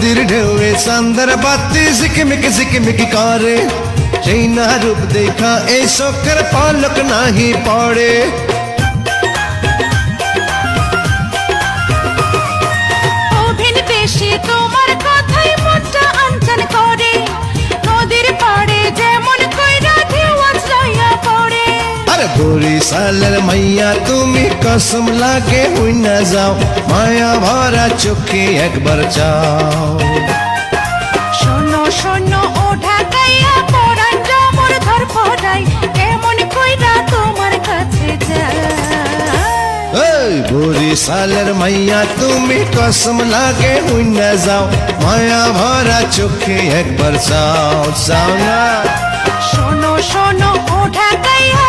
নদীর ঢেউয়ে চান্দার বাতি ঝিকিমিকি করে, সেই না রূপ দেখা এই চোখের পলক নাহি পড়ে। তোমার কথাই মনটা আনচান করে, নদীর পাড়ে যেমন কইরা ঢেউ আছড়াইয়া পড়ে। আরে বরিশালের মাইয়া তুমি কসম লাগে হইনা যাও, মায়া ভরা চোখে একবার চাও। শোনো শোনো ও ঢাকাইয়া পরানটা মোর ধর পড়াই, কেমন কইরা তোমার কাছে যায়। এই বরিশালের মাইয়া তুমি কসম লাগে হইনা যাও, মায়া ভরা চোখে একবার চাও, চাও না। শোনো শোনো ও ঢাকাইয়া